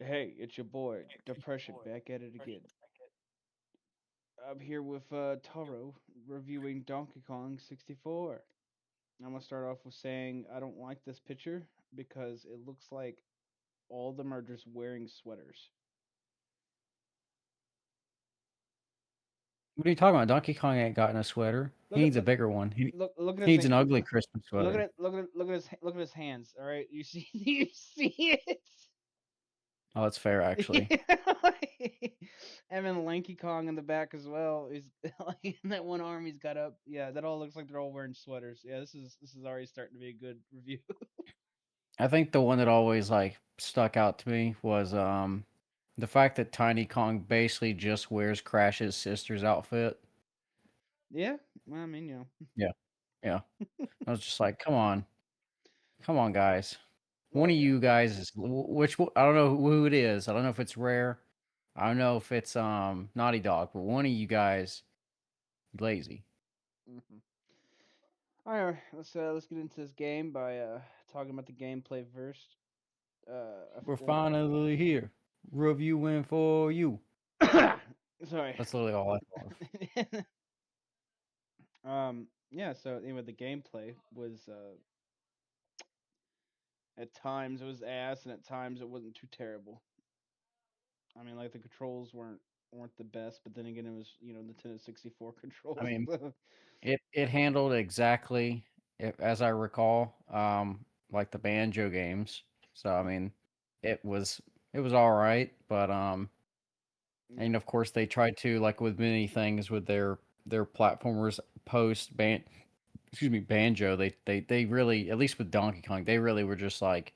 Hey, it's your boy, Depression, back at it again. I'm here with Taro, reviewing Donkey Kong 64. I'm gonna start off with saying I don't like this picture because it looks like all of them are just wearing sweaters. What are you talking about? Donkey Kong ain't gotten a sweater. He Look at needs a look bigger one. look at He his needs an ugly Christmas look at sweater. it look at his hands. All right, you see you see it. Oh, that's fair, actually. And then Lanky Kong in the back as well. He's like that one arm he's got up. Yeah, that all looks like they're all wearing sweaters. Yeah, this is already starting to be a good review. I think the one that always like stuck out to me was the fact that Tiny Kong basically just wears Crash's sister's outfit. Yeah, well, I mean, Yeah, yeah. I was just like, come on, guys. One well, of yeah. you guys is I don't know who it is. I don't know if it's Rare. I don't know if it's Naughty Dog, but one of you guys lazy. Hmm. All right, let's get into this game by talking about the gameplay first. We're finally here. Reviewing for you. Sorry. That's literally all I thought of. Yeah. So anyway, the gameplay was at times it was ass, and at times it wasn't too terrible. I mean, like the controls weren't the best, but then again, it was Nintendo 64 I controls. mean, it handled exactly as I recall, like the banjo games. So I mean, it was it was all right, but Yeah. and of course they tried to like with many things with their platformers post banjo. They really, at least with Donkey Kong, they really were just like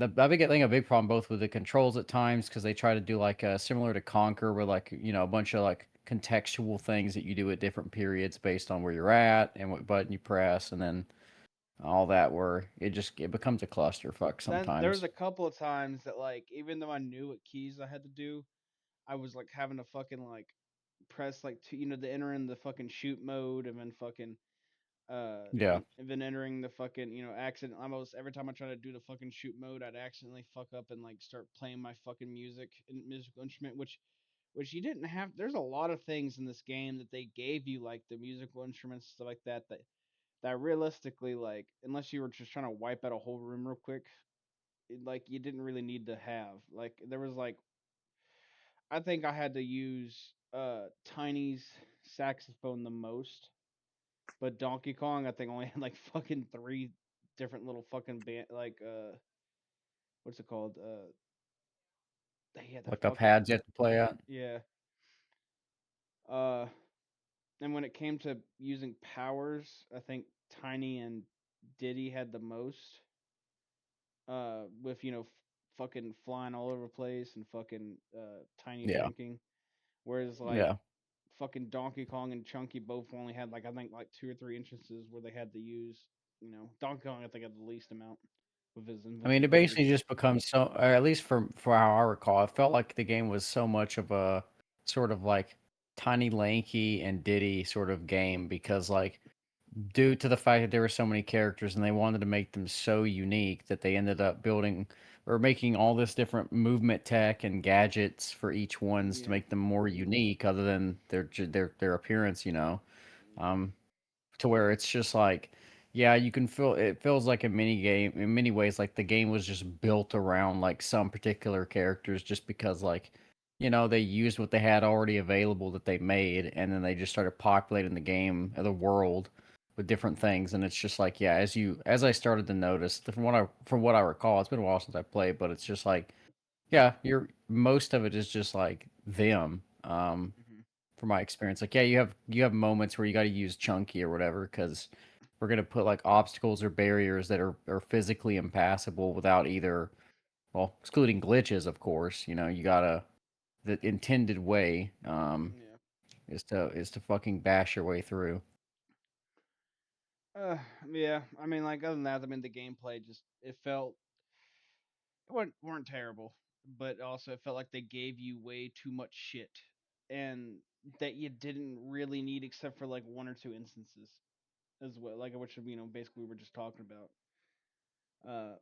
I think a big problem both with the controls at times because they try to do like similar to Conquer, where like a bunch of like contextual things that you do at different periods based on where you're at and what button you press, and then all that where it becomes a clusterfuck Then there was sometimes. a couple of times that like even though I knew what keys I had to do, I was like having to fucking like press like two, the enter in the fucking shoot mode and then fucking Yeah, and then entering the fucking accident almost every time I try to do the fucking shoot mode I'd accidentally fuck up and like start playing my fucking musical instrument which you didn't have. There's a lot of things in this game that they gave you like the musical instruments stuff like that realistically like unless you were just trying to wipe out a whole room real quick like you didn't really need to have like there was like I think I had to use Tiny's saxophone the most, but Donkey Kong I think only had like fucking three different little fucking band like what's it called? He had the like the fucking pads you have to play at. yeah. Uh and when it came to using powers, I think Tiny and Diddy had the most with fucking flying all over the place and fucking Tiny Yeah, dunking, whereas like yeah. fucking Donkey Kong and Chunky both only had like I think like two or three instances where they had to use. Donkey Kong I think had the least amount with his I mean, it invincibility. basically just becomes so, or at least for how I recall, it felt like the game was so much of a sort of like tiny lanky and Diddy sort of game because like due to the fact that there were so many characters and they wanted to make them so unique that they ended up building or making all this different movement tech and gadgets for each ones to Yeah. make them more unique other than their appearance, um to where it's just like yeah, you can feel it feels like a mini game in many ways like the game was just built around like some particular characters just because like they used what they had already available that they made and then they just started populating the game the world with different things and it's just like yeah as I started to notice from what I recall it's been a while since I played but it's just like yeah you're most of it is just like them Hmm. from my experience. Like, yeah, you have moments where you got to use chunky or whatever because we're gonna put like obstacles or barriers that are physically impassable without either, well, excluding glitches, of course. You gotta the intended way Yeah. is to fucking bash your way through. Yeah. I mean, like other than that, I mean the gameplay just it felt it weren't terrible, but also it felt like they gave you way too much shit, and that you didn't really need except for like one or two instances as well, like which basically we were just talking about.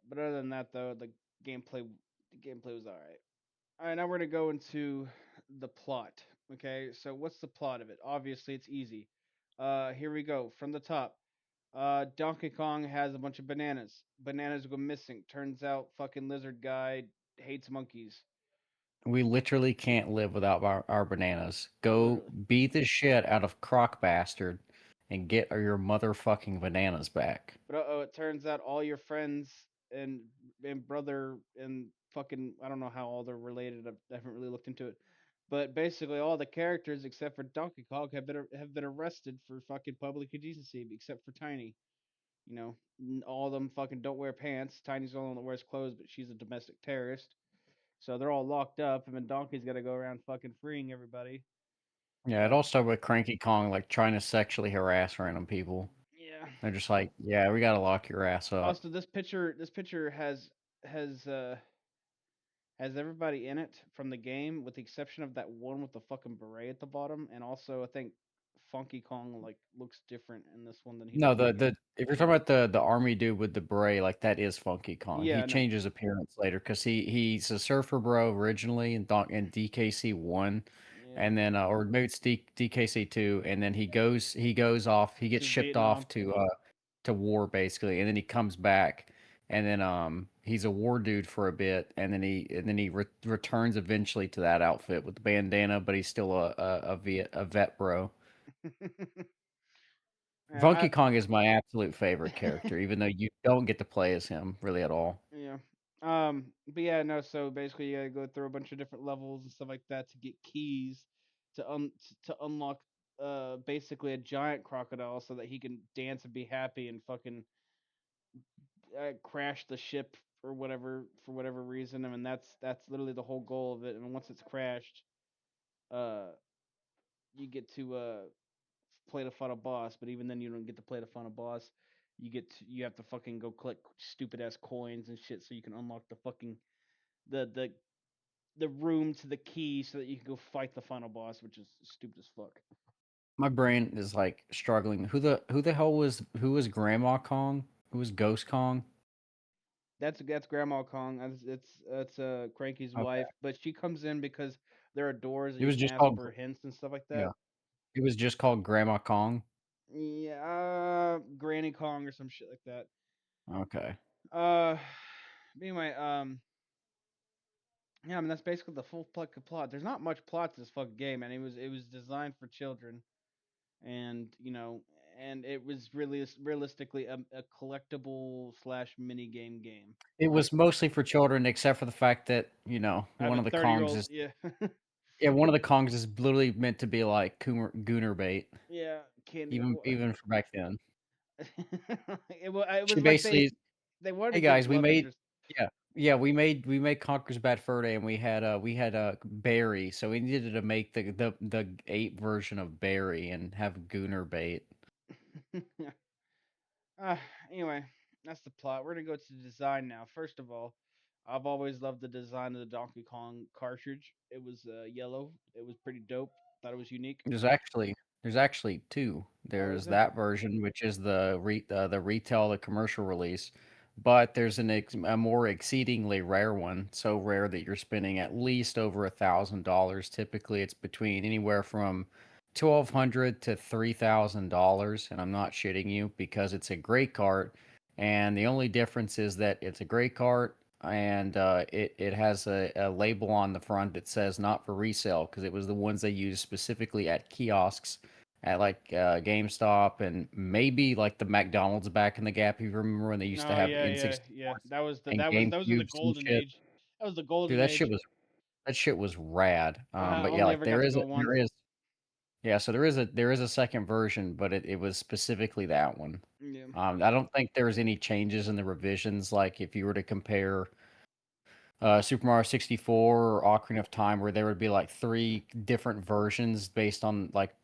But other than that, though, the gameplay The gameplay was all right. All right, now we're gonna go into the plot. Okay, so what's the plot of it? Obviously, it's easy. Here we go from the top. Donkey Kong has a bunch of bananas. Bananas go missing. Turns out, fucking lizard guy hates monkeys. We literally can't live without our bananas. Go Literally. beat the shit out of Croc Bastard and get your motherfucking bananas back. But it turns out all your friends and brother and fucking I don't know how all they're related. I haven't really looked into it. But basically, all the characters except for Donkey Kong have been arrested for fucking public indecency, except for Tiny. All of them fucking don't wear pants. Tiny's the only one that wears clothes, but she's a domestic terrorist. So they're all locked up, and then Donkey's got to go around fucking freeing everybody. Yeah, it Uh, all started with Cranky Kong like trying to sexually harass random people. yeah. They're just like, yeah, we gotta lock your ass up. Also, this picture has has everybody in it from the game, with the exception of that one with the fucking beret at the bottom, and also I think Funky Kong like looks different in this one than he No, does in the the game. if you're talking about the army dude with the beret, like that is Funky Kong. He Yeah, no. changes appearance later because he's a surfer bro originally in DKC one, Yeah. and then or maybe it's DKC two, and then he goes off, he gets To shipped Vietnam. off to war basically, and then he comes back, and then he's a war dude for a bit, and then he returns eventually to that outfit with the bandana, but he's still a vet bro. Yeah, Funky Kong is my absolute favorite character, even though you don't get to play as him really at all. yeah. But yeah, no. So basically, you gotta go through a bunch of different levels and stuff like that to get keys to unlock basically a giant crocodile so that he can dance and be happy and fucking crash the ship or whatever for whatever reason. I mean, that's literally the whole goal of it. And once it's crashed, uh, you get to play the final boss. But even then, you don't get to play the final boss. You have to fucking go collect stupid ass coins and shit so you can unlock the fucking the the the room to the key so that you can go fight the final boss, which is stupid as fuck. My brain is like struggling. Who the hell who was Grandma Kong? Who was Ghost Kong? That's Grandma Kong. It's Cranky's Okay, wife, but she comes in because there are doors that it you was can just ask called for hints and stuff like yeah. that. It was just called Grandma Kong. Yeah, Granny Kong or some shit like that. Okay, Uh, anyway, yeah, I mean that's basically the full plot. There's not much plot to this fucking game, and it was designed for children, and and it was really realistically a collectible slash mini game. it was mostly for children, except for the fact that I have one a of the 30 year Kongs old, is yeah, yeah, one of the Kongs is literally meant to be like gooner bait, yeah, candy. even for back then. It She was like basically, they wanted hey to give guys, we love made interest. yeah. Yeah, we made Conker's Bad Fur Day, and we had Barry, so we needed to make the ape version of Barry and have Gooner bait. Uh, anyway, that's the plot. We're gonna go to the design now. First of all, I've always loved the design of the Donkey Kong cartridge. It was yellow. It was pretty dope. Thought it was unique. There's actually two. Oh, is There's there? that version, which is the retail, the commercial release, but there's a more exceedingly rare one, so rare that you're spending at least over $1,000. Typically, it's between anywhere from 1,200 to $3,000, and I'm not shitting you because it's a great cart, and the only difference is that it's a great cart. And it has a label on the front that says not for resale because it was the ones they used specifically at kiosks at like GameStop and maybe like the McDonald's back in the Gap. If you remember when they used to Oh have yeah, yeah, yeah. N64s and Those were the GameCubes and golden shit. age. That was the Dude, golden that shit age. was that shit was rad. I But yeah, only like ever got to go there once. is yeah, so there is a second version, but it was specifically that one. Yeah. I don't think there's any changes in the revisions. Like if you were to compare Super Mario 64 or Ocarina of Time, where there would be like three different versions based on like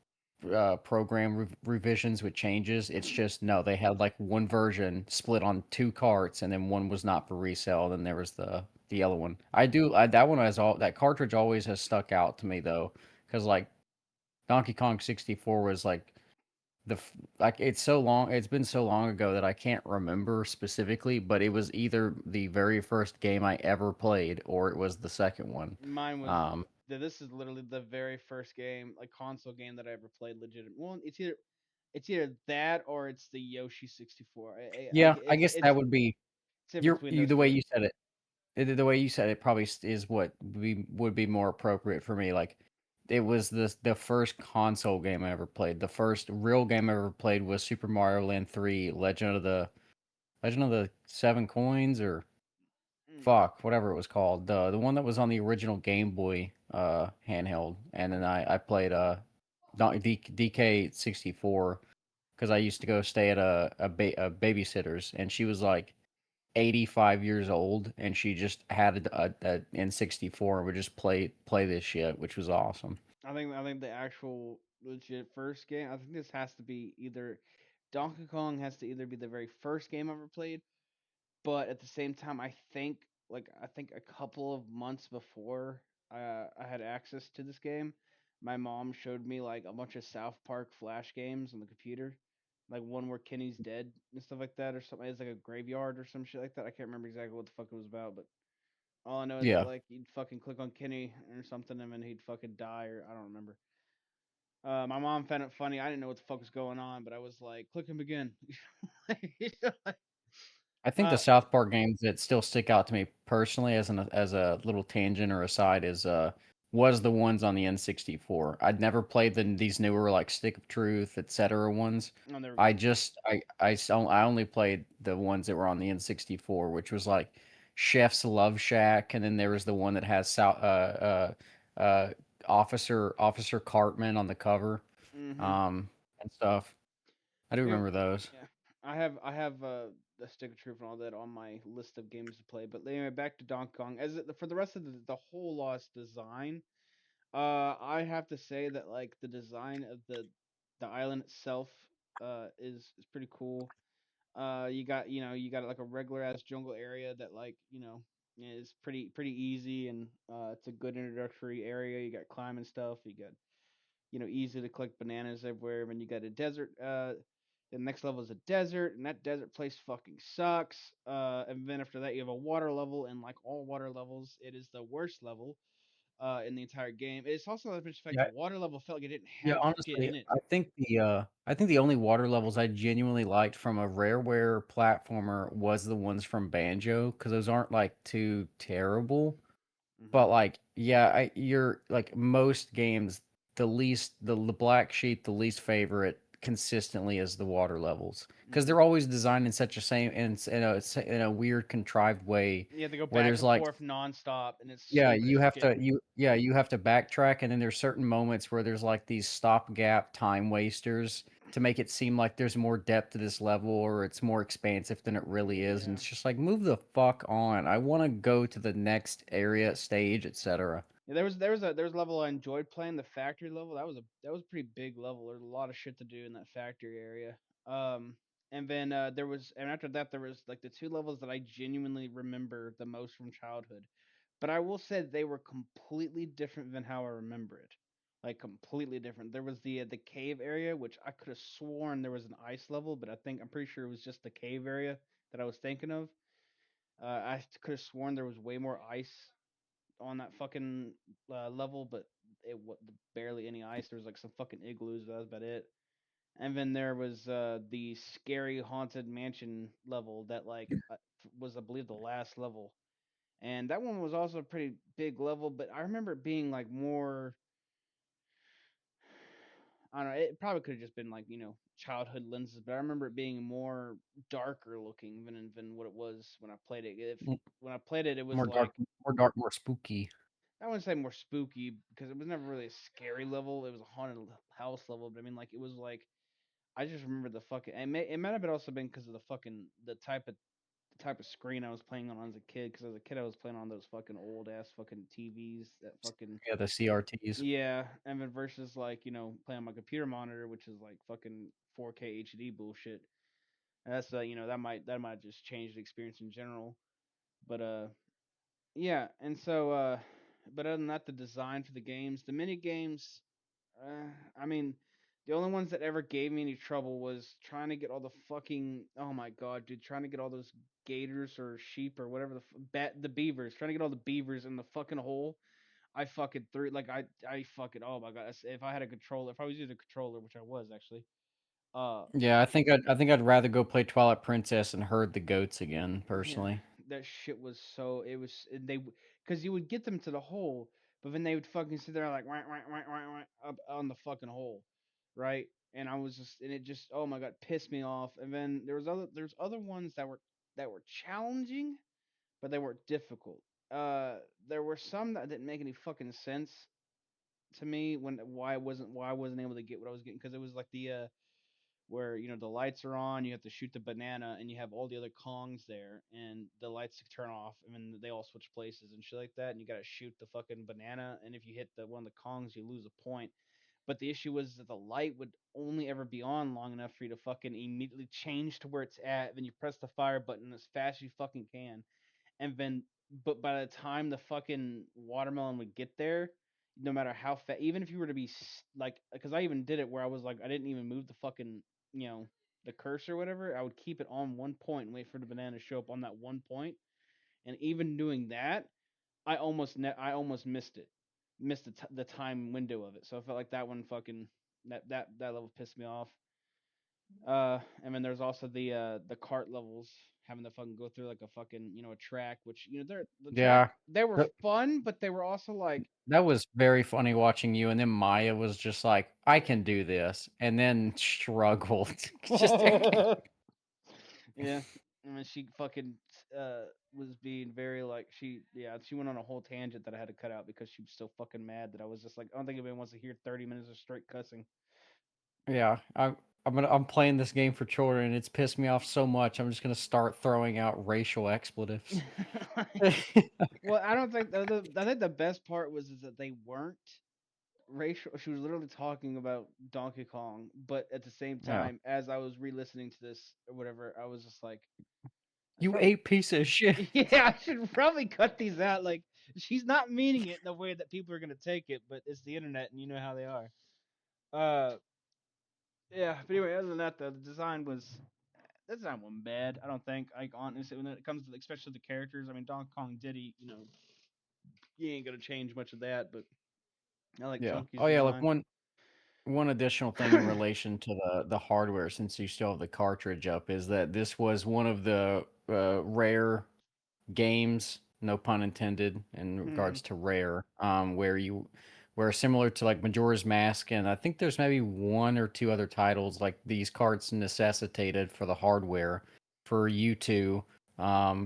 program revisions with changes. It's just no, they had like one version split on two carts, and then one was not for resale. Then there was the yellow one. That one has all that cartridge always has stuck out to me though, because like Donkey Kong 64 was like like it's so long. It's been so long ago that I can't remember specifically, but it was either the very first game I ever played or it was the second one. Mine was Um, this is literally the very first game, like console game that I ever played legit. Well, it's either that or it's the Yoshi 64. yeah, I It's guess that would be it's in between you those the way two. you said it. The way you said it probably is what would be more appropriate for me. Like it was the first console game I ever played. The first real game I ever played was Super Mario Land 3 Legend of the Seven Coins or Mm, fuck, whatever it was called. The one that was on the original Game Boy handheld. And then I played DK64 because I used to go stay at a babysitter's and she was like 85 years old and she just had a N64 and would just play this shit, which was awesome. I think the actual legit first game. I think this has to be either Donkey Kong has to either be the very first game I ever played, but at the same time, I think a couple of months before I had access to this game, my mom showed me like a bunch of South Park Flash games on the computer, like one where Kenny's dead and stuff like that, or something. It's like a graveyard or some shit like that. I can't remember exactly what the fuck it was about, but all I know is that Yeah. like you'd fucking click on Kenny or something, and then he'd fucking die, or I don't remember. My mom found it funny. I didn't know what the fuck was going on, but I was like, click him again. I think the uh, South Park games that still stick out to me personally as a little tangent or aside is was the ones on the N64. I'd never played these newer like Stick of Truth, etc. ones. oh, there we I go. just I only played the ones that were on the N64, which was like Chef's Love Shack, and then there was the one that has Officer Cartman on the cover, Mm-hmm. um, and stuff. I do Yeah, remember those. yeah. I have the Stick of Truth and all that on my list of games to play. But anyway, back to Donkey Kong. For the rest of the whole Lost design, I have to say that like the design of the island itself is pretty cool. You got like a regular ass jungle area that like is pretty easy, and it's a good introductory area. You got climbing stuff. You got easy to collect bananas everywhere. And you got a desert. The next level is a desert, and that desert place fucking sucks. And then after that, you have a water level, and like all water levels, it is the worst level in the entire game. It's also the fact the water level felt like it didn't Yeah, have shit honestly, in it. I think the only water levels I genuinely liked from a Rareware platformer was the ones from Banjo because those aren't like too terrible. Hmm. But like, yeah, you're like most games, the black sheep, the least favorite consistently is the water levels because Hmm. they're always designed in such a same in a weird contrived way You have to go where back there's and like forth nonstop, and it's yeah, stupid as you have shit. to you have to backtrack and then there's certain moments where there's like these stopgap time wasters to make it seem like there's more depth to this level or it's more expansive than it really is and Yeah. it's just like move the fuck on. I want to go to the next area, stage, etc. Yeah, there was a level I enjoyed playing, the factory level. That was a pretty big level. There's a lot of shit to do in that factory area. Um, and then and after that there was like the two levels that I genuinely remember the most from childhood. But I will say they were completely different than how I remember it. Like completely different. There was the cave area, which I could have sworn there was an ice level, but I'm pretty sure it was just the cave area that I was thinking of. I could have sworn there was way more ice on that fucking level, but it was barely any ice. There was like some fucking igloos, but that was about it. And then there was the scary haunted mansion level that was, I believe, the last level, and that one was also a pretty big level. But I remember it being like more. I don't know. It probably could have just been like childhood lenses, but I remember it being more darker looking than what it was when I played it. When I played it, it was like More dark, more spooky. I wouldn't say more spooky because it was never really a scary level. It was a haunted house level, but I mean, like it was like I just remember the fucking. It might have also been because of the type of screen I was playing on as a kid. Because as a kid, I was playing on those fucking old ass fucking TVs that fucking Yeah, the CRTs. yeah. And then versus like playing on my computer monitor, which is like fucking 4K HD bullshit. And that's that might just change the experience in general. But yeah, and so but other than that, the design for the games, the mini games, I mean, The only ones that ever gave me any trouble was trying to get all the fucking, oh my god, dude, trying to get all those gators or sheep or whatever the beavers, trying to get all the beavers in the fucking hole. I fucking threw like I fucking, oh my god, if I had a controller, if I was using a controller, which I was actually, uh Yeah, I think I'd rather go play Twilight Princess and herd the goats again, yeah, personally. that shit was so, it was, and because you would get them to the hole, but then they would fucking sit there like wah, wah, wah, wah, wah, up on the fucking hole, right? And I was just, and it just, oh my god, pissed me off. And then there's other ones that were challenging, but they weren't difficult. There were some that didn't make any fucking sense to me when why I wasn't able to get what I was getting, because it was like the where the lights are on, you have to shoot the banana, and you have all the other Kongs there, and the lights turn off, and then they all switch places and shit like that, and you gotta shoot the fucking banana, and if you hit the one of the Kongs, you lose a point. But the issue was that the light would only ever be on long enough for you to fucking immediately change to where it's at. Then you press the fire button as fast as you fucking can, and then but by the time the fucking watermelon would get there, no matter how fast, even if you were to be like, because I even did it where I was like, I didn't even move the fucking, you know, the cursor or whatever. I would keep it on one point and wait for the banana to show up on that one point. And even doing that, I almost missed it, missed the time window of it. So I felt like that one fucking that level pissed me off. And then there's also the cart levels, having to fucking go through like a fucking, a track, which, the track, Yeah. they were Th fun, but they were also like that was very funny watching you, and then Maya was just like, "I can do this," and then struggled. Just yeah. And then she fucking was being very like, she went on a whole tangent that I had to cut out because she was so fucking mad that I was just like, I don't think anybody wants to hear 30 minutes of straight cussing. Yeah, I'm playing this game for children. It's pissed me off so much. I'm just gonna start throwing out racial expletives. Well, I don't think I think the best part was is that they weren't racial. She was literally talking about Donkey Kong, but at the same Yeah. time, as I was re-listening to this or whatever, I was just like, I should You probably, ate piece of shit. yeah, I should probably cut these out. Like, she's not meaning it in the way that people are gonna take it, but it's the internet, and you know how they are. Uh, yeah. But anyway, other than that, though, the design wasn't bad. I don't think. Like, honestly, when it comes to especially the characters, I mean, Donkey Kong Diddy, you ain't gonna change much of that, but I like Yeah. Chunky's Oh yeah, like design. one additional thing in relation to the hardware, since you still have the cartridge up, is that this was one of the rare games, no pun intended, in Hmm. regards to rare, where similar to like Majora's Mask, and I think there's maybe one or two other titles like these carts necessitated for the hardware for you to,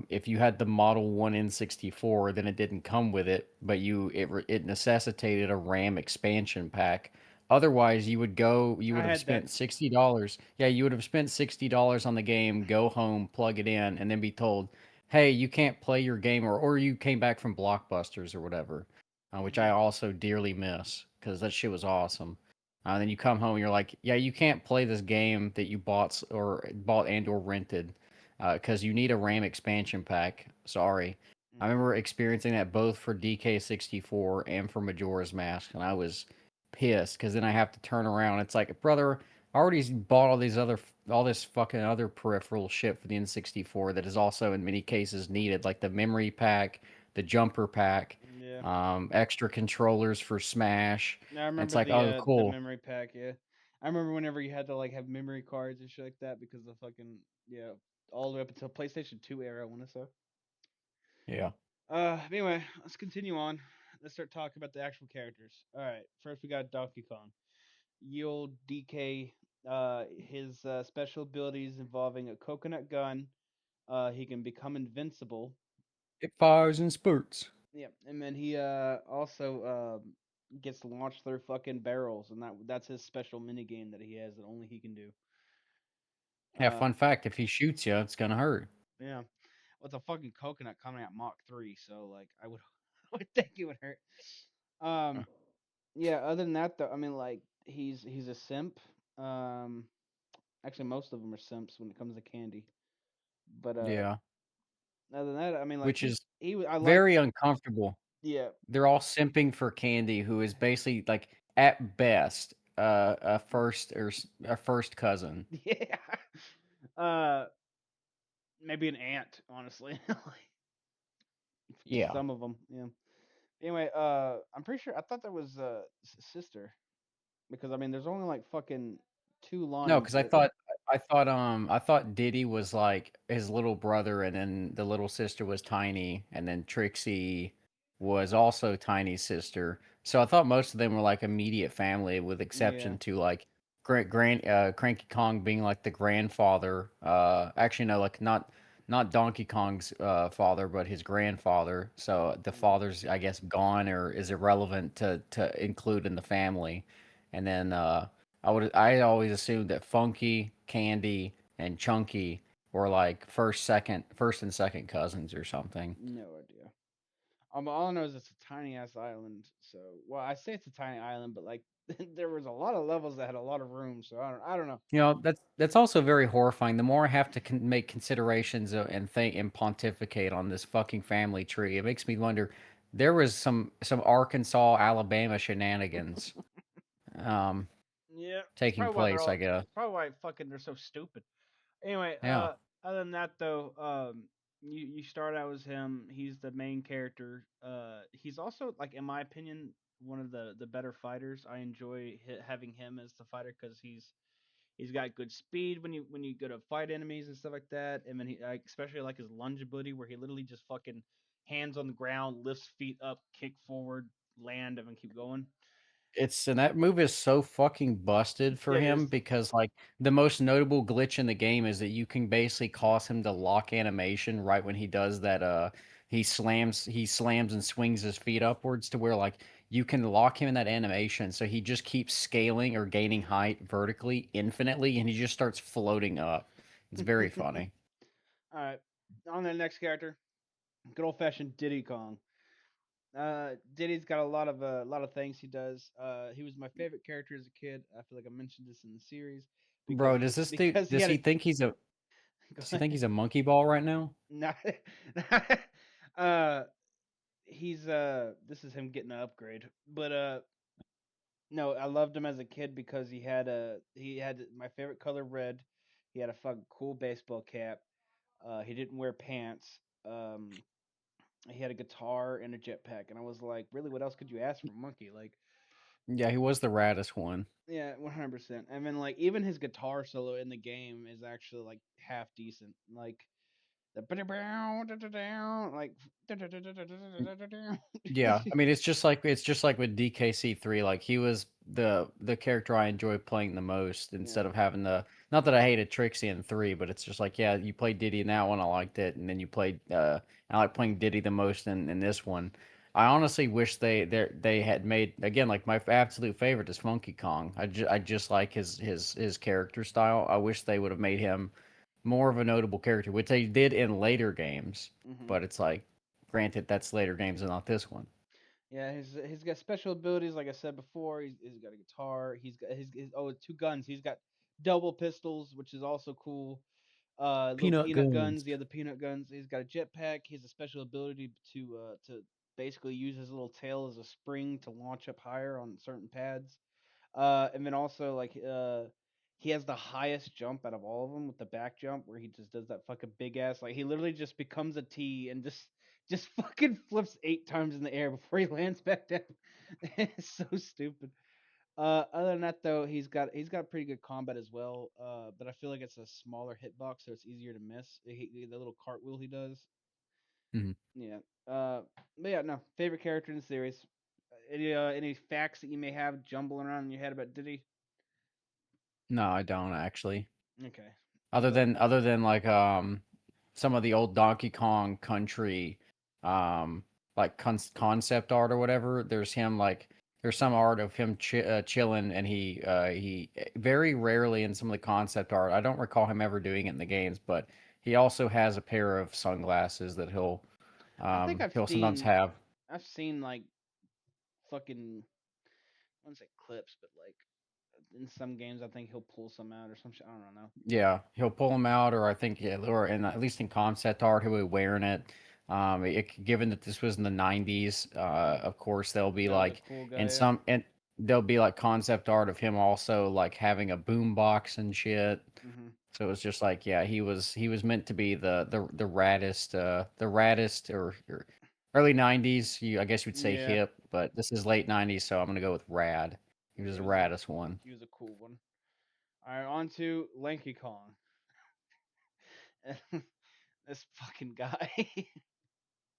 if you had the Model 1 N64, then it didn't come with it, but it necessitated a RAM expansion pack. Otherwise, you I would have had that. spent $60. Yeah, you would have spent $60 on the game, go home, plug it in, and then be told, hey, you can't play your game, or you came back from Blockbusters or whatever, which I Hmm. also dearly miss because that shit was awesome. Then you come home and you're like, yeah, you can't play this game that you bought and or rented because you need a RAM expansion pack. Sorry. I Hmm. remember experiencing that both for DK64 and for Majora's Mask, and I was pissed because then I have to turn around. It's like, brother, I already bought all this fucking other peripheral shit for the N64 that is also in many cases needed, like the memory pack, the jumper pack, Yeah. extra controllers for Smash. I And it's remember like, oh, the cool. memory pack. Yeah. I remember whenever you had to like have memory cards and shit like that because the fucking, yeah, all the way up until PlayStation 2 era, I want to say. Yeah. Anyway, let's continue on. Let's start talking about the actual characters. All right. First, we got Donkey Kong. Ye old DK. His special abilities involving a coconut gun. He can become invincible. It fires in spurts. Yeah, and then he also gets launched through fucking barrels, and that's his special mini game that he has that only he can do. Yeah, Uh, fun fact, if he shoots you, it's gonna hurt. yeah, with a fucking coconut coming at Mach 3, so like I would, I would think it would hurt. Um, yeah. Other than that, though, I mean, like he's a simp. Um, actually, most of them are simps when it comes to candy. But Yeah. other than that, I mean, like Which is I liked, very uncomfortable. yeah, They're all simping for Candy, who is basically like at best. a first cousin. Yeah. Uh, maybe an aunt, honestly. Like, just Yeah. some of them. Yeah. Anyway, I'm pretty sure I thought that was sister because I mean, there's only like fucking two No, lines because that. I thought Diddy was like his little brother, and then the little sister was Tiny, and then Trixie was also Tiny's sister. So I thought most of them were like immediate family, with Yeah. exception to like Cranky Kong being like the grandfather. Actually, no, like not Donkey Kong's father, but his grandfather. So the Yeah. father's, I guess, gone or is irrelevant to include in the family. And then I always assumed that Funky, Candy, and Chunky were like first and second cousins or something. No idea. All I know is it's a tiny ass island. So, well, I say it's a tiny island, but like there was a lot of levels that had a lot of room. So I don't know. You know, that's also very horrifying. The more I have to make considerations and think and pontificate on this fucking family tree, it makes me wonder. There was some Arkansas, Alabama shenanigans um, Yeah, it's taking probably why they're place, I all. guess. It's probably why fucking they're so stupid. Anyway, Yeah. other than that though, you start out as him. He's the main character. He's also like, in my opinion, one of the better fighters. I enjoy having him as the fighter because he's got good speed when you go to fight enemies and stuff like that. And then he especially like his lunge ability where he literally just fucking hands on the ground, lifts feet up, kick forward, land, and then keep going. It's and that move is so fucking busted for Yeah, it him is. because like the most notable glitch in the game is that you can basically cause him to lock animation right when he does that he slams and swings his feet upwards to where like you can lock him in that animation so he just keeps scaling or gaining height vertically infinitely and he just starts floating up. It's very funny. All right, on to the next character, good old fashioned Diddy Kong. Diddy's got a lot of things he does. He was my favorite character as a kid. I feel like I mentioned this in the series Bro, does this dude because he had a go does he think ahead. he's a monkey ball right now? Not, uh, he's this is him getting an upgrade, but no, I loved him as a kid because he had my favorite color red. He had a fucking cool baseball cap. He didn't wear pants. He had a guitar and a jetpack, and I was like, really, what else could you ask from Monkey? Like, Yeah, he was the raddest one. yeah, 100%. And then like even his guitar solo in the game is actually like half decent. Like the like Yeah, I mean it's just like with DKC3. Like he was the character I enjoyed playing the most yeah. instead of having the not that I hated Trixie in 3, but it's just like yeah, you played Diddy in that one, I liked it, and then you played I like playing Diddy the most in this one. I honestly wish they had made again like my absolute favorite is Funky Kong. I just like his character style. I wish they would have made him more of a notable character, which they did in later games. Hmm. But it's like, granted, that's later games and not this one. Yeah, he's got special abilities like I said before. He's got a guitar. He's got his oh, two guns. He's got double pistols, which is also cool. Little Peanut peanut guns. guns. Yeah, the peanut guns. He's got a jetpack. He has a special ability to basically use his little tail as a spring to launch up higher on certain pads. And then also like he has the highest jump out of all of them with the back jump where he just does that fucking big ass like he literally just becomes a T and just fucking flips 8 times in the air before he lands back down. It's so stupid. Other than that though, he's got pretty good combat as well. But I feel like it's a smaller hitbox, so it's easier to miss. The little cartwheel he does. Mhm. Yeah. But yeah, no favorite character in the series. Any facts that you may have jumbling around in your head about Diddy? No, I don't actually. Okay. Other But than other than like some of the old Donkey Kong Country um like concept art or whatever. There's some art of him chilling, and he very rarely in some of the concept art. I don't recall him ever doing it in the games, but he also has a pair of sunglasses that he'll I think he'll sometimes have. I've seen like fucking I wouldn't say clips, but like in some games I think he'll pull some out or some shit. I don't know. Yeah, he'll pull them out, or I think, yeah, or in at least in concept art, he'll be wearing it. Given that this was in the '90s, of course, they'll be That was a like cool in guy. Yeah. some and there'll be like concept art of him also like having a boom box and shit. Hmm. So it was just like, yeah, he was meant to be the raddest, or early '90s. I guess you'd say Yeah, hip, but this is late '90s, so I'm gonna go with rad. He yeah, was the raddest one. he was a cool one. All right, on to Lanky Kong. This fucking guy.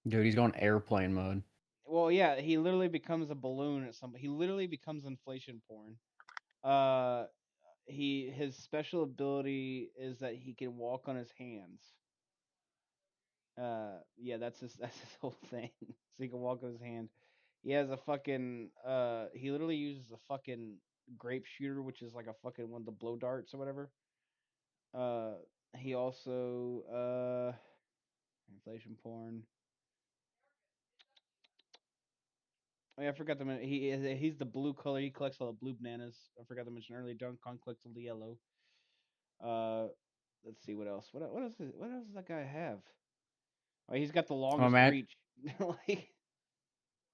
Dude, he's going airplane mode. Well, yeah, he literally becomes a balloon at some. He literally becomes inflation porn. Uh, his special ability is that he can walk on his hands. Yeah, that's his whole thing. So he can walk on his hand. He has a fucking he literally uses a fucking grape shooter, which is like a fucking one of the blow darts or whatever. Uh, he also inflation porn. Oh, yeah, I forgot to mention he's the blue color. He collects all the blue bananas. I forgot to mention earlier. Donkey Kong collects all the yellow. Uh, let's see what else. What else does that guy have? Oh, he's got the I'm longest at reach. Like,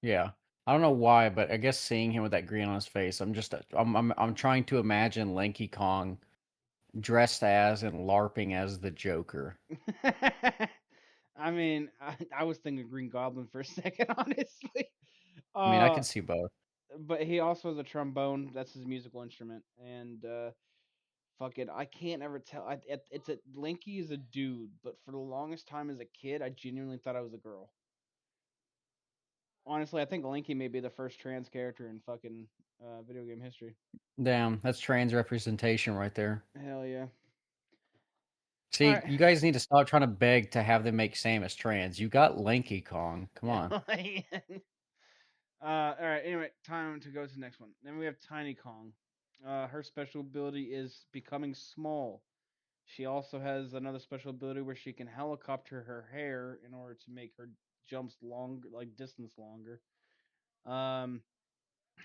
Yeah. I don't know why, but I guess seeing him with that grin on his face, I'm trying to imagine Lanky Kong dressed as and LARPing as the Joker. I mean, I was thinking Green Goblin for a second, honestly. I mean, I Uh, could see both. but he also has a trombone. That's his musical instrument. And fuck it, I can't ever tell. It's a Linky is a dude, but for the longest time as a kid, I genuinely thought I was a girl. Honestly, I think Linky may be the first trans character in fucking video game history. Damn, that's trans representation right there. Hell yeah. All See, right. you guys need to stop trying to beg to have them make Samus trans. You got Lanky Kong. Come Yeah. on. All right. Anyway, time to go to the next one. Then we have Tiny Kong. Her special ability is becoming small. She also has another special ability where she can helicopter her hair in order to make her jumps longer, like distance longer. Um,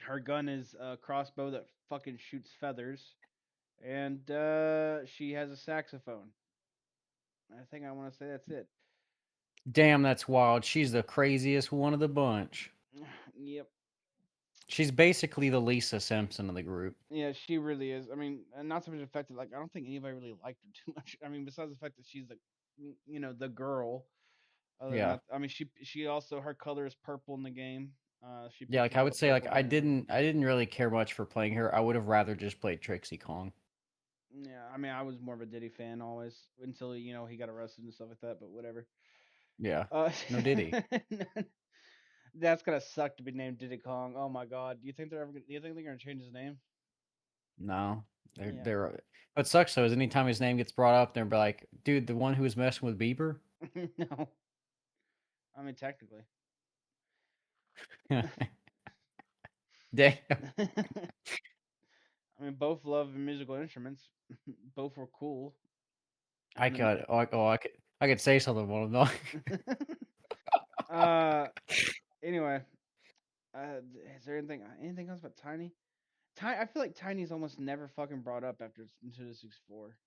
her gun is a crossbow that fucking shoots feathers, and she has a saxophone. I think I want to say that's it. Damn, that's wild. She's the craziest one of the bunch. Yep. She's basically the Lisa Simpson of the group. Yeah, she really is. I mean, and not so much the fact that like I don't think anybody really liked her too much. I mean, besides the fact that she's the the girl. Other than Yeah. that, I mean, she also her color is purple in the game. She Yeah, picks like up I all would the say like purple bananas. I didn't really care much for playing her. I would have rather just played Trixie Kong. Yeah, I mean, I was more of a Diddy fan always until he got arrested and stuff like that. But whatever. Yeah. Uh, No Diddy. that's gonna suck to be named Diddy Kong. Oh my god. Do you think they're gonna change his name? No. Yeah. They're what sucks though is anytime his name gets brought up, they're like, dude, the one who was messing with Bieber? No. I mean, technically. Damn. I mean, both love musical instruments. Both were cool. I I mean, could I could say something about him uh, anyway, is there anything else about Tiny? I feel like Tiny's almost never fucking brought up after Nintendo 64.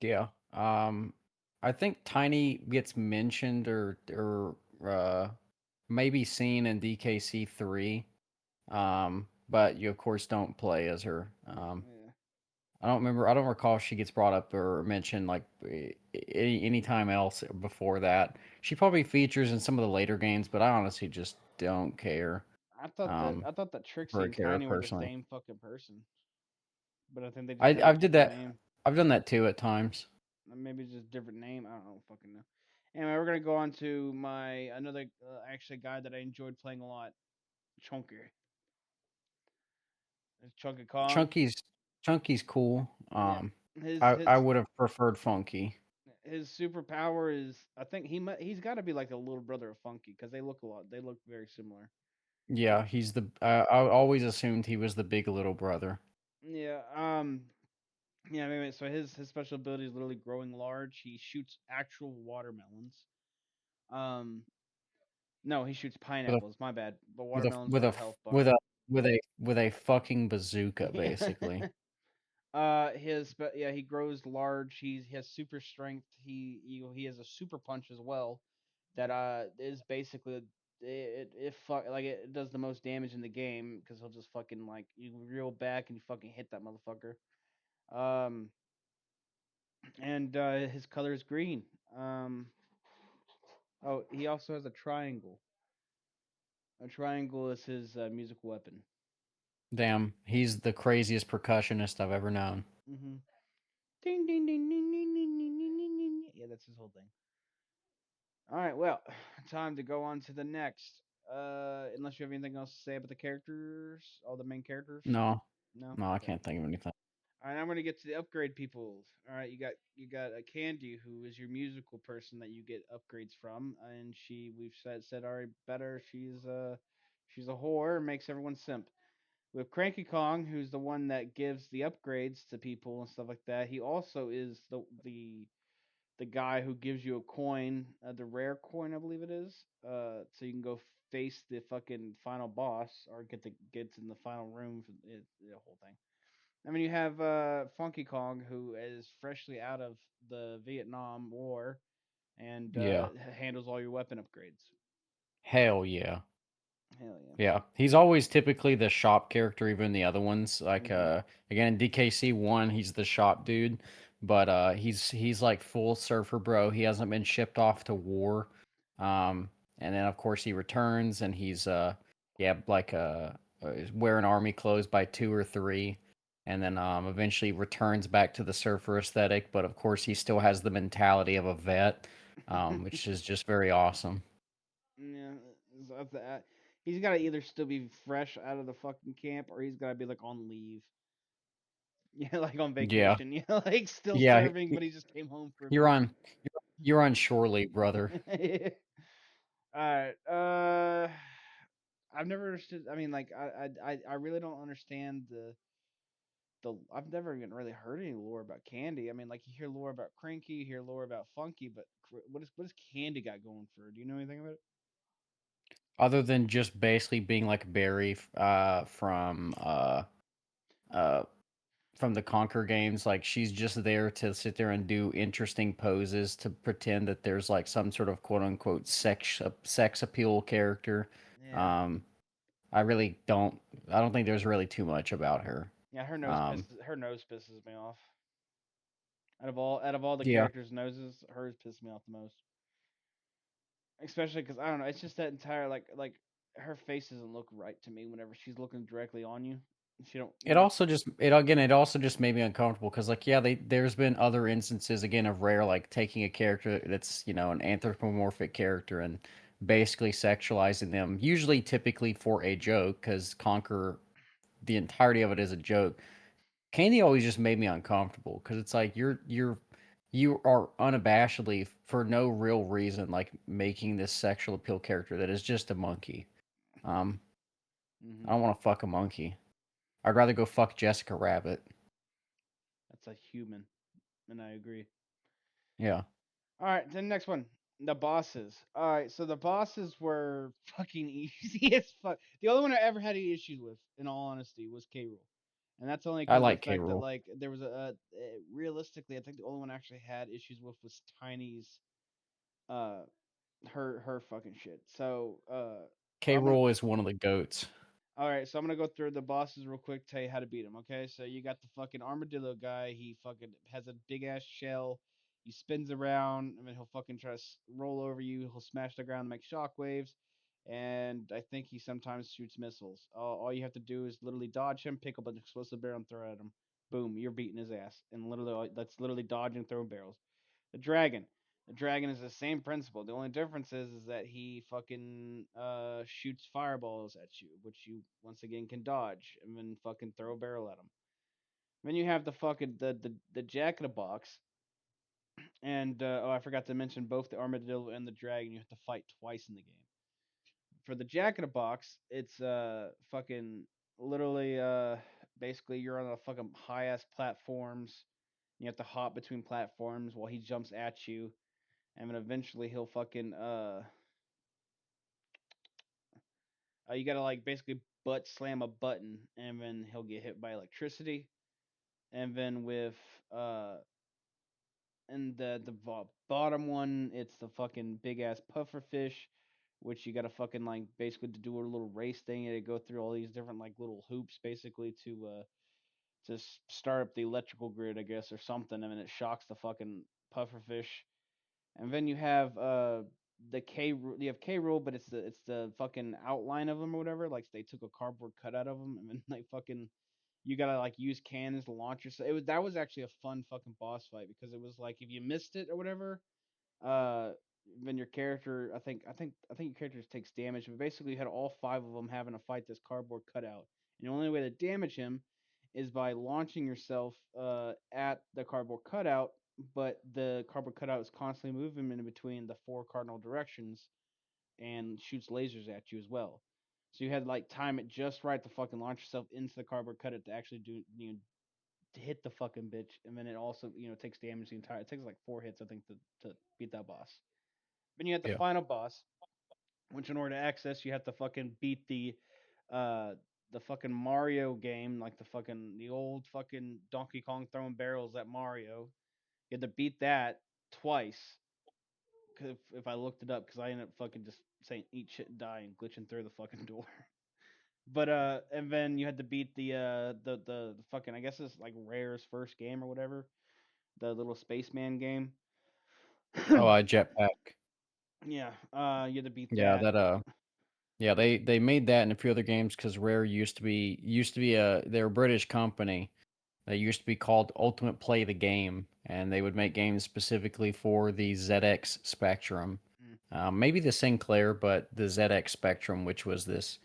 Yeah. I think Tiny gets mentioned or maybe seen in DKC 3. But you of course don't play as her. Yeah, I don't recall if she gets brought up or mentioned like any time else before that. She probably features in some of the later games, but I honestly just don't care I thought that Trixie for a and character Tiny were the personally. same fucking person, but I think they just have a I've did different that. name. I've done that too at times. Maybe it's just different name. I don't know. Fucking know. Anyway, we're gonna go on to my another actually guy that I enjoyed playing a lot, Chunky. It's Chunky Kong. Chunky's Chunky's cool. Yeah, I his I would have preferred Funky. his superpower is I think he's got to be like a little brother of Funky because they look very similar. Yeah, he's the. I always assumed he was the big little brother. Yeah. Yeah. Anyway, so his special ability is literally growing large. He shoots actual watermelons. Um. No, he shoots With a pineapples. My bad. But with a watermelons with are a a health with bar. a with a fucking bazooka, Yeah. basically. Yeah, he grows large. He has super strength. He has a super punch as well. That is basically it does the most damage in the game because he'll just fucking like you reel back and you fucking hit that motherfucker. Um, and his color is green. Um, oh, he also has a triangle. A triangle is his musical weapon. Damn, he's the craziest percussionist I've ever known. Mm-hmm. Ding ding ding ding ding ding ding ding ding ding. Yeah, that's his whole thing. All right, well, time to go on to the next. Unless you have anything else to say about the characters, all the main characters. No, No. no, I Okay. can't think of anything. All right, I'm gonna get to the upgrade people. All right, you got a Candy who is your musical person that you get upgrades from, and we've said already better. She's a whore, makes everyone simp. We have Cranky Kong, who's the one that gives the upgrades to people and stuff like that. He also is the guy who gives you a coin, the rare coin, I believe it is, so you can go face the fucking final boss or gets in the final room for the whole thing. I mean, you have Funky Kong, who is freshly out of the Vietnam War and Yeah, handles all your weapon upgrades. hell yeah. Hell yeah. Yeah, he's always typically the shop character, even the other ones. Like Hmm. again in DKC one, he's the shop dude, but he's like full surfer bro. He hasn't been shipped off to war. Um, and then of course he returns and he's yeah like he's wearing army clothes by two or three, and then eventually returns back to the surfer aesthetic. But of course he still has the mentality of a vet, which is just very awesome. Yeah, so he's got to either still be fresh out of the fucking camp or he's got to be like on leave. Yeah, like on Yeah, vacation. Yeah, like still yeah, serving, but he just came home for a you're bit. on you're on shore leave, brother. All right. I've never understood. I mean, like, I really don't understand the. I've never even really heard any lore about Candy. I mean, like, you hear lore about Cranky, you hear lore about Funky, but what is Candy got going for her? Do you know anything about it? Other than just basically being like Barry uh from the Conquer games, like she's just there to sit there and do interesting poses to pretend that there's like some sort of quote unquote sex appeal character. Yeah. Um, I really don't. I don't think there's really too much about her. Yeah, Um, her nose pisses me off. Out of all the yeah. characters' noses, hers pisses me off the most. Especially because I don't know, it's just that entire like her face doesn't look right to me whenever she's looking directly on you. She don't, It also just it again it also just made me uncomfortable because like yeah there's been other instances again of Rare like taking a character that's an anthropomorphic character and basically sexualizing them, usually typically for a joke, because Conquer, the entirety of it is a joke. Candy always just made me uncomfortable because it's like you are unabashedly for no real reason like making this sexual appeal character that is just a monkey. um I hmm. don't want to fuck a monkey. I'd rather go fuck Jessica Rabbit. That's a human, and I agree. Yeah. All right, then next one, the bosses. All right, so the bosses were fucking easy as fuck. The only one I ever had any issues with, in all honesty, was k.rool, and that's only I because of the like fact that k.rool. like there was realistically, I think the only one I actually had issues with was Tiny's uh her fucking shit. So I'm gonna K.rool is one of the goats. All right, so I'm gonna go through the bosses real quick, tell you how to beat them. Okay, so you got the fucking armadillo guy. He fucking has a big ass shell. He spins around, and then he'll fucking try to roll over you. He'll smash the ground, and make shockwaves, and I think he sometimes shoots missiles. All you have to do is literally dodge him, pick up an explosive barrel, and throw at him. Boom, you're beating his ass, and that's literally dodging and throwing barrels. The dragon. The dragon is the same principle. The only difference is that he fucking shoots fireballs at you, which you once again can dodge, and then fucking throw a barrel at him. Then you have the fucking the jack in the box, and I forgot to mention both the armadillo and the dragon. You have to fight twice in the game. For the jack in the box, it's fucking literally basically you're on a fucking high ass platforms. You have to hop between platforms while he jumps at you, and then eventually he'll fucking you gotta like basically butt slam a button, and then he'll get hit by electricity, and then with uh and the bottom one, it's the fucking big ass puffer fish, which you got to fucking like basically to do a little race thing and to go through all these different like little hoops basically to start up the electrical grid, I guess, or something. I mean, it shocks the fucking pufferfish. And then you have the K rule. You have k.rool, but it's the fucking outline of them or whatever. Like they took a cardboard cutout of them, and then like fucking you gotta like use cannons to launch yourself. That was actually a fun fucking boss fight because it was like if you missed it or whatever, uh, then your character, I think your character takes damage. But basically, you had all five of them having to fight this cardboard cutout, and the only way to damage him is by launching yourself at the cardboard cutout. But the cardboard cutout is constantly moving in between the four cardinal directions and shoots lasers at you as well. So you had to like time it just right to fucking launch yourself into the cardboard cutout to actually do to hit the fucking bitch, and then it also takes damage the entire. It takes like 4 hits I think to beat that boss. Then you have the Yeah. final boss, which in order to access, you have to fucking beat uh the fucking Mario game, like the old fucking Donkey Kong throwing barrels at Mario. You have to beat that twice. Cause if I looked it up, because I ended up fucking just saying eat shit and die and glitching through the fucking door. But and then you had to beat the fucking, I guess it's like Rare's first game or whatever, the little spaceman game. Oh, Jetpack. Yeah, you had to beat Yeah, that. that yeah, they made that in a few other games because Rare used to be a they're a British company. They used to be called Ultimate Play the Game, and they would make games specifically for the ZX Spectrum. Mm. Maybe the Sinclair, but the ZX Spectrum, which was this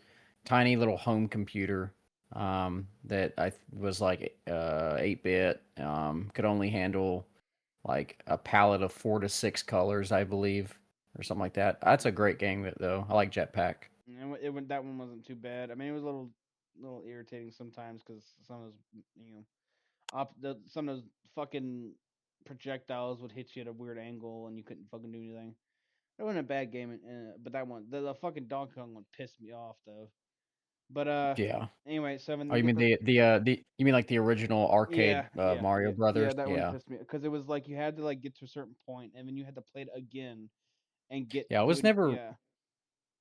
tiny little home computer that was like 8-bit, could only handle like a palette of 4 to 6 colors, I believe, or something like that. That's a great game, though. I like Jetpack. And that one wasn't too bad. I mean, it was a little irritating sometimes because some of those some of those fucking projectiles would hit you at a weird angle and you couldn't fucking do anything. It wasn't a bad game, but that one, the fucking Donkey Kong one, pissed me off though. But Yeah. anyway, so when Oh, you you get mean the the you mean like the original arcade yeah, yeah, Mario yeah, yeah, Brothers? that one Yeah. pissed me because it was like you had to like get to a certain point and then you had to play it again and get Yeah, you would yeah.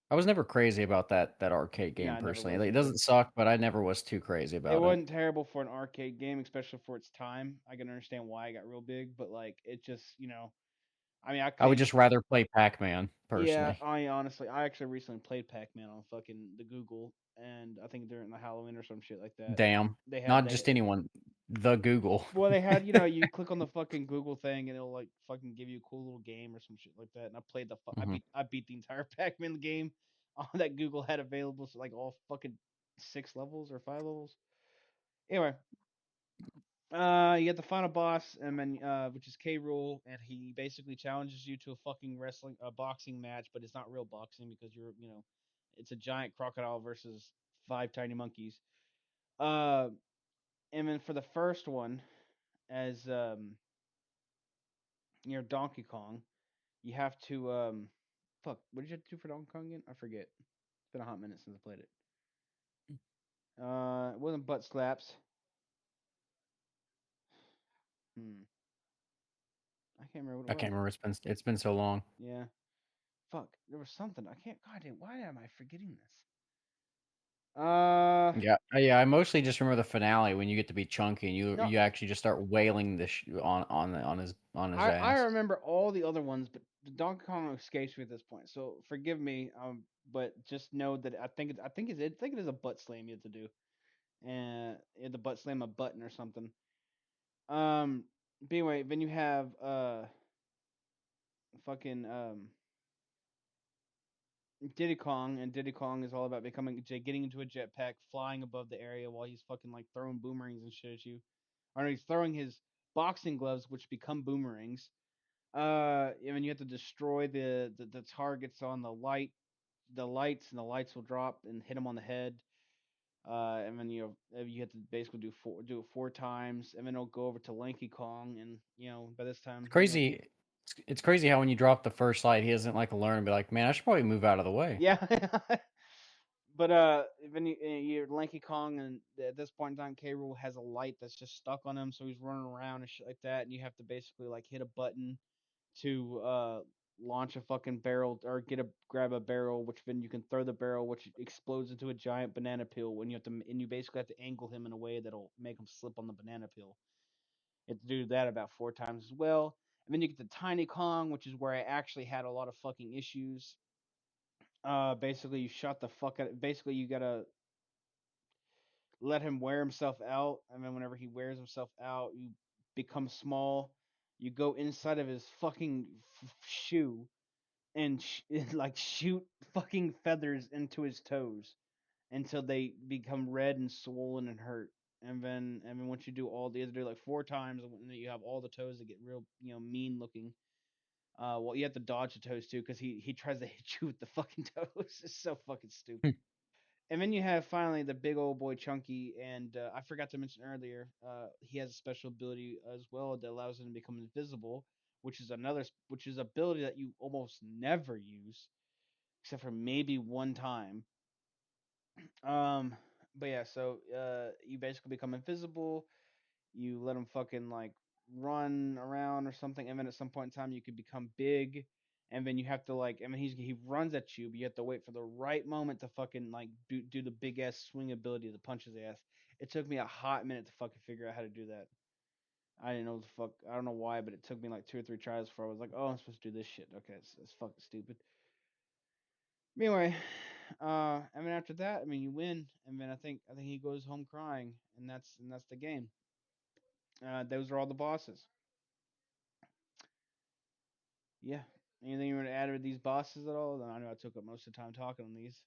I was never crazy about that arcade Yeah, game I never personally. was Like, it either. doesn't suck, but I never was too crazy It about it. wasn't terrible for an arcade game, especially for its time. I can understand why it got real big, but like it just, I mean, I I would couldn't. just rather play Pac-Man Yeah, personally. I actually recently played Pac-Man on fucking the Google, and I think during the Halloween or some shit like that. Damn. They had Not just anyone. The Google. well, they had you click on the fucking Google thing and it'll like fucking give you a cool little game or some shit like that. And I played Mhm. I beat the entire Pac-Man game on that Google had available, so like all fucking 6 levels or 5 levels. Anyway, you get the final boss, and then which is k.rool, and he basically challenges you to a fucking boxing match, but it's not real boxing because it's a giant crocodile versus 5 tiny monkeys. Uh, and then for the first one, as Donkey Kong, you have to fuck. What did you have to do for Donkey Kong again? I forget. It's been a hot minute since I played it. It wasn't butt slaps. Hmm. I can't remember what I it can't was. remember. It's been so long. Yeah. Fuck. There was something. I can't. God damn. Why am I forgetting this? Uh, Yeah, yeah. I mostly just remember the finale when you get to be chunky and you no, you actually just start wailing on his I ass. remember all the other ones, but the Donkey Kong escapes me at this point. So forgive me, but just know that I think it is a butt slam you have to do, and you have to butt slam a button or something. But anyway, then you have fucking Diddy Kong, and Diddy Kong is all about getting into a jetpack, flying above the area while he's fucking like throwing boomerangs and shit at you. Or no, he's throwing his boxing gloves, which become boomerangs. And then you have to destroy the targets on the lights, and the lights will drop and hit them on the head. And then you have to basically do it 4 times, and then it'll go over to Lanky Kong, and by this It's time, crazy. It's crazy how when you drop the first light, he doesn't like learn and be like, man, I should probably move out of the way. yeah. But then you're Lanky Kong, and at this point in time, k.rool has a light that's just stuck on him, so he's running around and shit like that, and you have to basically like hit a button to launch a fucking barrel or grab a barrel, which then you can throw the barrel, which explodes into a giant banana peel. When you have to, and you basically have to angle him in a way that'll make him slip on the banana peel. You have to do that about 4 times as well. And then you get the tiny Kong, which is where I actually had a lot of fucking issues. Basically you shot the fuck out. Basically you gotta let him wear himself out, and then whenever he wears himself out, you become small. You go inside of his fucking shoe and like shoot fucking feathers into his toes until they become red and swollen and hurt. And then once you do all the other do like 4 times, and then you have all the toes that get real mean looking. Well, you have to dodge the toes too because he tries to hit you with the fucking toes. It's so fucking stupid. And then you have finally the big old boy Chunky, and I forgot to mention earlier, he has a special ability as well that allows him to become invisible, which is ability that you almost never use, except for maybe one time. Um, but yeah, so you basically become invisible. You let him fucking like run around or something, and then at some point in time you could become big, and then you have to like, I mean, he runs at you, but you have to wait for the right moment to fucking like do the big ass swing ability to punch his ass. It took me a hot minute to fucking figure out how to do that. I didn't know what the fuck. I don't know why, but it took me like 2 or 3 tries before I was like, oh, I'm supposed to do this shit. Okay, it's fucking stupid. Anyway, and then after that, I mean, you win, and then I think he goes home crying, and that's the game. Those are all the bosses. Yeah. Anything you want to add with these bosses at all? I know I took up most of the time talking on these.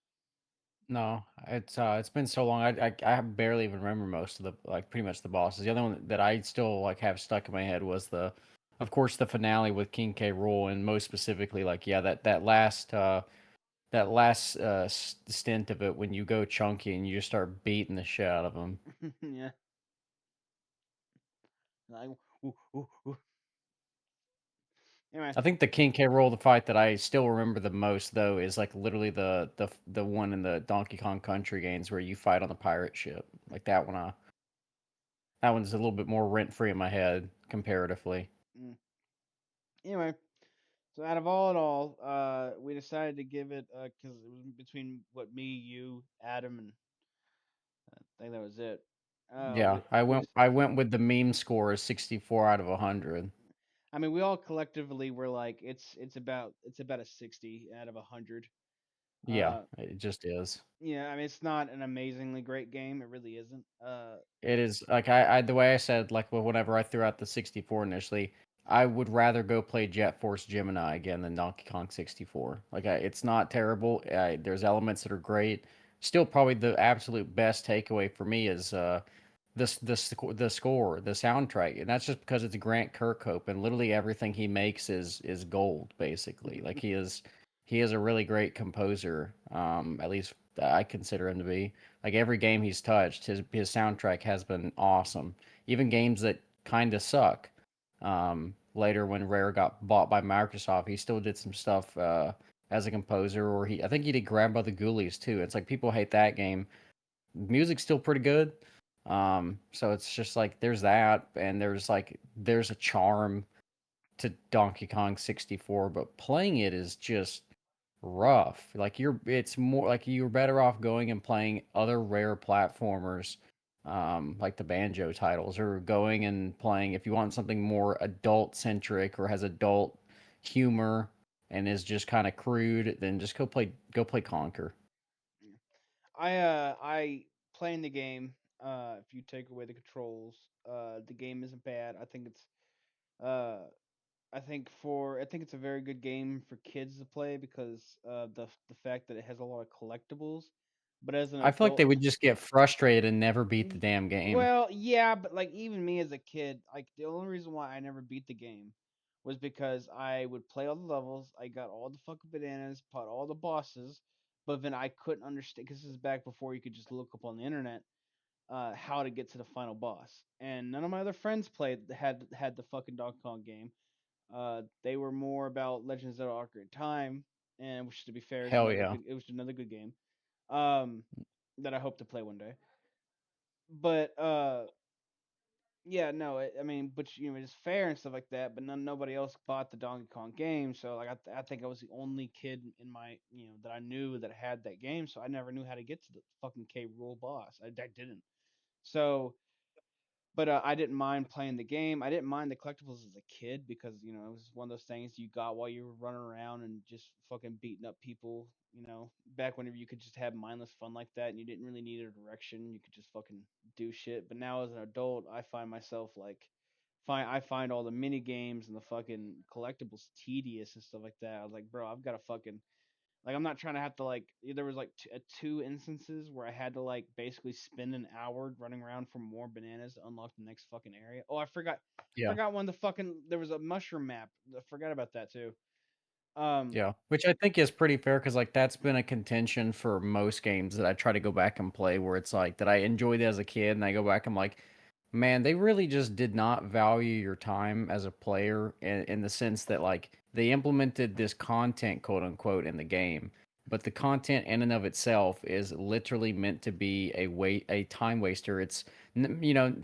No, it's been so long. I barely even remember most of the like pretty much the bosses. The other one that I still like have stuck in my head was of course, the finale with King K.Rool, and most specifically, like yeah, that last stint of it when you go chunky and you just start beating the shit out of him. Yeah. Like, ooh, ooh, ooh. Anyway. I think the King K. Rool, the fight that I still remember the most though is like literally the one in the Donkey Kong Country games where you fight on the pirate ship. Like that one, that one's a little bit more rent free in my head comparatively. Mm. Anyway, so out of all in all, we decided to give it because it was between what me, you, Adam, and I think that was it. Uh, Yeah, we we just, I went with the meme score of 64 out of 100. I mean, we all collectively were like, it's about a 60 out of 100. Yeah, Uh, it just is. yeah, I mean, it's not an amazingly great game. It really isn't. It is like I the way I said like whenever I threw out the 64 initially, I would rather go play Jet Force Gemini again than Donkey Kong 64. Like it's not terrible. There's elements that are great. Still, probably the absolute best takeaway for me is the score, the soundtrack, and that's just because it's Grant Kirkhope, and literally everything he makes is gold, basically. Like he is a really great composer. At least I consider him to be. Like every game he's touched, his soundtrack has been awesome. Even games that kind of suck. Later, when Rare got bought by Microsoft, he still did some stuff as a composer, or I think he did Grab by the Ghoulies too. It's like people hate that game. Music's still pretty good. So it's just like there's that, and there's a charm to Donkey Kong 64, but playing it is just rough. Like it's more like you're better off going and playing other Rare platformers, like the Banjo titles, or going and playing if you want something more adult centric or has adult humor and is just kind of crude, then just go play Conquer. I playing the game. If you take away the controls, the game isn't bad. Uh, I think it's a very good game for kids to play because the fact that it has a lot of collectibles. But as an I feel like they adult, would just get frustrated and never beat the damn game. well, yeah, but like even me as a kid, like the only reason why I never beat the game was because I would play all the levels, I got all the fucking bananas, fought all the bosses, but then I couldn't understand because this is back before you could just look up on the internet how to get to the final boss. And none of my other friends had the fucking Donkey Kong game. They were more about Legends of Ocarina of Time, and which to be fair is Hell yeah. it was another good game. Um, that I hope to play one day. But yeah, no, I mean, but it's fair and stuff like that. But nobody else bought the Donkey Kong game, so like I think I was the only kid in my that I knew that had that game, so I never knew how to get to the fucking k.rool boss. I didn't. So but I didn't mind playing the game. I didn't mind the collectibles as a kid because it was one of those things you got while you were running around and just fucking beating up people. Back whenever you could just have mindless fun like that and you didn't really need a direction, you could just fucking do shit. But now as an adult, I find myself like, I find all the mini games and the fucking collectibles tedious and stuff like that. I was like, bro, I've got to fucking like I'm not trying to have to like there was like two instances where I had to like basically spend an hour running around for more bananas to unlock the next fucking area. Oh, Yeah. forgot when the fucking there was a mushroom map. I forgot about that too. Um Yeah, which I think is pretty fair because like that's been a contention for most games that I try to go back and play where it's like that I enjoyed it as a kid and I go back, I'm like, man, they really just did not value your time as a player in the sense that like they implemented this content, quote unquote, in the game, but the content in and of itself is literally meant to be a time waster. It's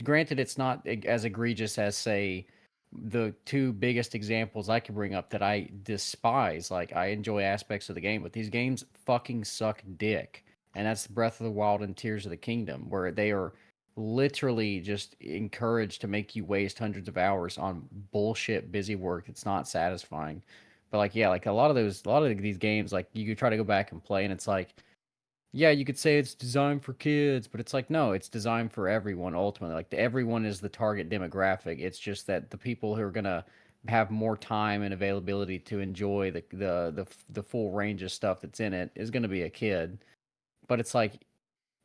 granted it's not as egregious as say the two biggest examples I can bring up that I despise. Like I enjoy aspects of the game, but these games fucking suck dick. And that's Breath of the Wild and Tears of the Kingdom, where they are literally just encouraged to make you waste hundreds of hours on bullshit busy work that's not satisfying. But like yeah, like a lot of these games, like you could try to go back and play, and it's like yeah, you could say it's designed for kids, but it's like no, it's designed for everyone ultimately. Like everyone is the target demographic. It's just that the people who are gonna have more time and availability to enjoy the full range of stuff that's in it is gonna be a kid. But it's like,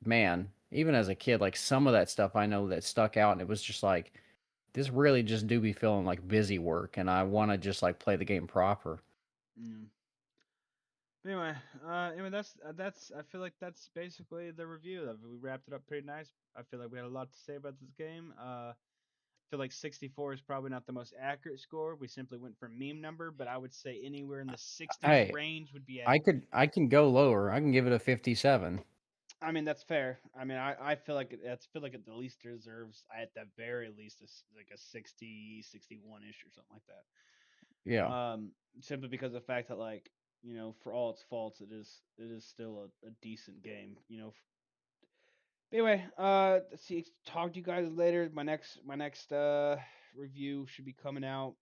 man, even as a kid, like some of that stuff I know that stuck out, and it was just like this really just do be feeling like busy work, and I want to just like play the game proper. yeah. Anyway, that's I feel like that's basically the review of it. We wrapped it up pretty nice. I feel like we had a lot to say about this game. I feel like 64 is probably not the most accurate score. We simply went for meme number, but I would say anywhere in the 60s Hey, range would be I can go lower. I can give it a 57. I mean, that's fair. I mean, I feel like feel like it at least deserves, at the very least, like a 60, 61 ish or something like that. Yeah. Simply because of the fact that, like, for all its faults, it is still a decent game. Anyway, let's see. Talk to you guys later. My next review should be coming out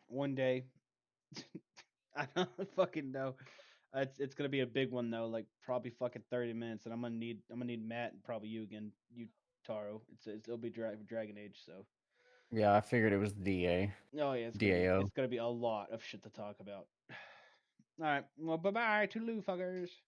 one day. I don't fucking know. It's gonna be a big one though, like probably fucking 30 minutes, and I'm gonna need Matt and probably you again, you Taro. It'll be Dragon Age, so Yeah, I figured it was DA. oh yeah, it's gonna be DAO. it's gonna be a lot of shit to talk about. All right, well, bye bye, toodaloo, fuckers.